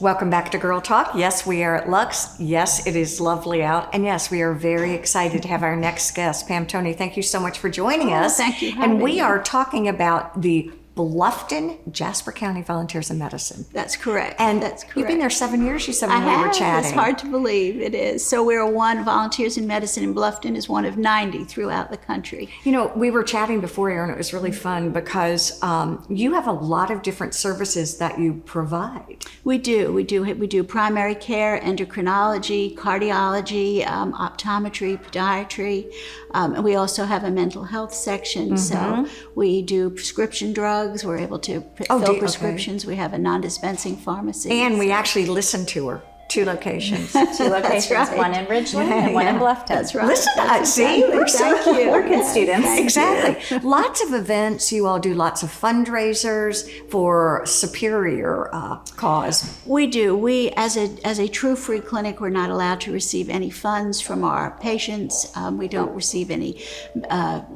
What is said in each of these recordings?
Welcome back to Girl Talk. Yes, we are at Lux. Yes, it is lovely out. And yes, we are very excited to have our next guest, Pam Toney. Thank you so much for joining us. Thank you. And we are talking about the Bluffton Jasper County Volunteers in Medicine. That's correct. And that's correct. You've been there 7 years, you said when we were chatting. It's hard to believe. It is. So we're one. Volunteers in Medicine in Bluffton is one of 90 throughout the country. You know, we were chatting before, Erin. It was really fun because you have a lot of different services that you provide. We do. We do primary care, endocrinology, cardiology, optometry, podiatry. And we also have a mental health section. So we do prescription drugs. We're able to fill prescriptions. Okay. We have a non-dispensing pharmacy. And we actually listen to her. 2 locations. 2 locations, right. One in Ridgeland and one in Bluffton. That's right. Listen to us. See, we're good students. Exactly. Lots of events. You all do lots of fundraisers for superior cause. We do. We, as a true free clinic, we're not allowed to receive any funds from our patients. We don't receive any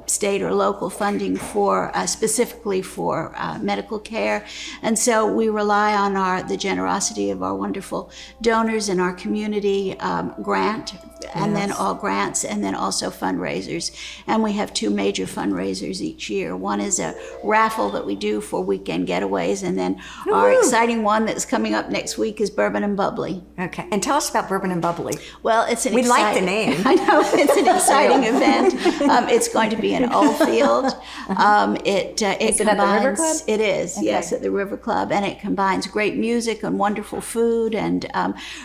state or local funding for specifically for medical care, and so we rely on the generosity of our wonderful donors in our community grant, and then all grants, and then also fundraisers. And we have 2 major fundraisers each year. One is a raffle that we do for weekend getaways, and then our exciting one that's coming up next week is Bourbon Bubbly. Okay, and tell us about Bourbon Bubbly. Well, it's an we like the name. I know, it's an exciting event. It's going to be in Oldfield. Is it at the River Club? It is, okay. Yes, at the River Club, and it combines great music and wonderful food and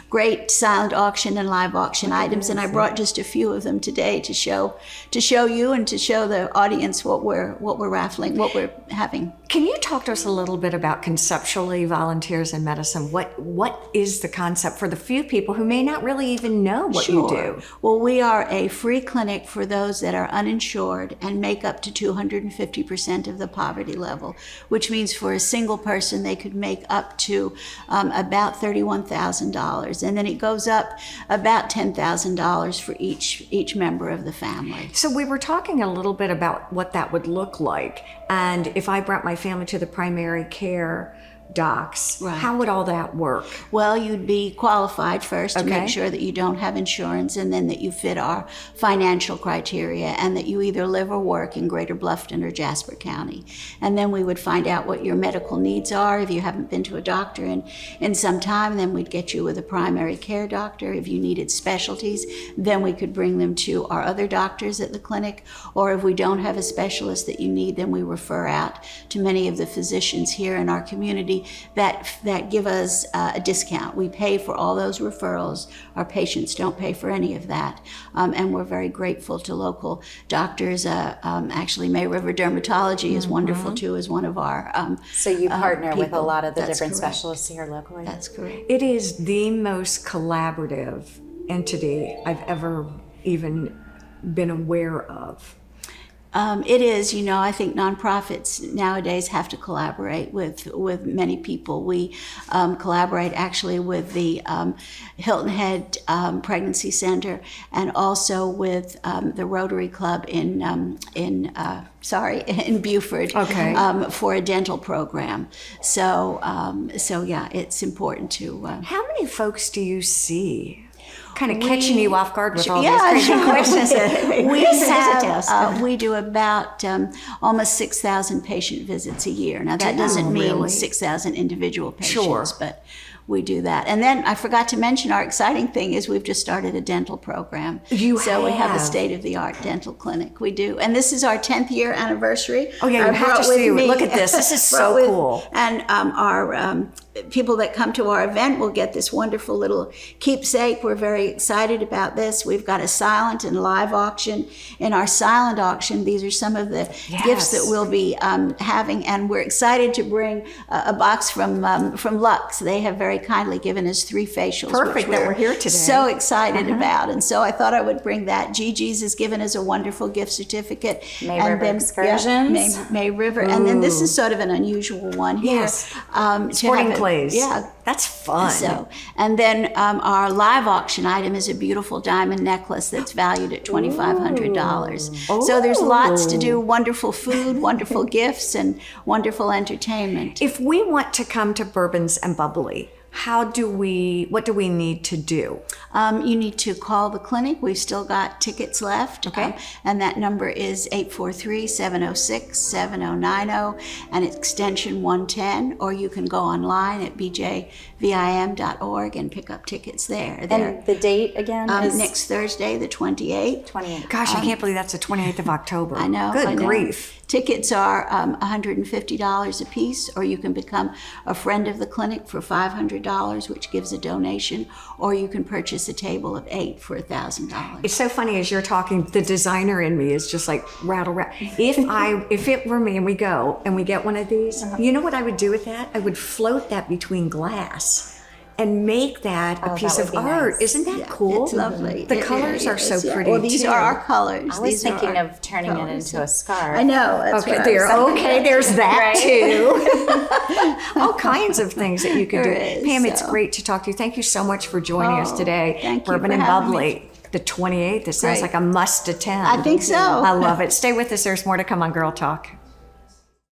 great silent auction and live auction items. And I brought just a few of them today to show you and to show the audience what we're raffling, what we're having. Can you talk to us a little bit about conceptually Volunteers in Medicine? What is the concept for the few people who may not really even know what you do? Well, we are a free clinic for those that are uninsured and make up to 250% of the poverty level, which means for a single person they could make up to about $31,000, and then it goes up about $10,000 for each member of the family. So we were talking a little bit about what that would look like, and if I brought my family to the primary care docs, right. How would all that work? Well, you'd be qualified first to make sure that you don't have insurance, and then that you fit our financial criteria, and that you either live or work in Greater Bluffton or Jasper County. And then we would find out what your medical needs are. If you haven't been to a doctor in some time, then we'd get you with a primary care doctor. If you needed specialties, then we could bring them to our other doctors at the clinic. Or if we don't have a specialist that you need, then we refer out to many of the physicians here in our community that give us a discount. We pay for all those referrals. Our patients don't pay for any of that. And we're very grateful to local doctors. Actually, May River Dermatology is wonderful too, as one of our So you partner with a lot of the That's different correct. Specialists here locally? That's correct. It is the most collaborative entity I've ever even been aware of. It is, I think nonprofits nowadays have to collaborate with many people. We collaborate actually with the Hilton Head Pregnancy Center, and also with the Rotary Club in Beaufort for a dental program. So yeah, it's important to. How many folks do you see? Kind of catching you off guard with all these crazy questions. We do about almost 6,000 patient visits a year. Now that doesn't mean 6,000 individual patients, but we do that. And then I forgot to mention, our exciting thing is we've just started a dental program. We have a state-of-the-art dental clinic. We do. And this is our 10th year anniversary. Oh yeah, you have to see. Look at this. This is so cool. And our people that come to our event will get this wonderful little keepsake. We're very excited about this. We've got a silent and live auction. In our silent auction, these are some of the gifts that we'll be having, and we're excited to bring a box from Lux. They have very kindly given us 3 facials. Perfect that we're here today. So excited about, and so I thought I would bring that. Gigi's has given us a wonderful gift certificate. May River excursions. May River, and then this is sort of an unusual one here. Yes. Sporting plays. Yeah, that's fun. So, and then our live auction item is a beautiful diamond necklace that's valued at $2,500. So there's lots to do. Wonderful food, wonderful gifts, and wonderful entertainment. If we want to come to Bourbons and Bubbly, what do we need to do? You need to call the clinic. We've still got tickets left. Okay. And that number is 843-706-7090 and extension 110, or you can go online at BJVIM.org and pick up tickets there. And the date again is? Next Thursday, the 28th. 28th. Gosh, I can't believe that's the 28th of October. I know. Good I know. grief. Tickets are $150 a piece, or you can become a friend of the clinic for $500, which gives a donation, or you can purchase a table of 8 for $1,000. It's so funny as you're talking, the designer in me is just like rattle. If it were me and we go and we get one of these, you know what I would do with that? I would float that between glass and make that a piece that of would be art. nice. Is that cool? It's lovely. The colors are so pretty. Well, these too. are our colors. I was These are thinking our of turning it colors. into a scarf. I know. That's Okay, what I was thinking. there's that Right. too. All kinds of things that you can do. There is, Pam, it's so. great to talk to you. Thank you so much for joining us today. thank you Bourbon for and having Bubbly, the 28th. It sounds Great. like a must attend. I think so. I love it. Stay with us. There's more to come on Girl Talk.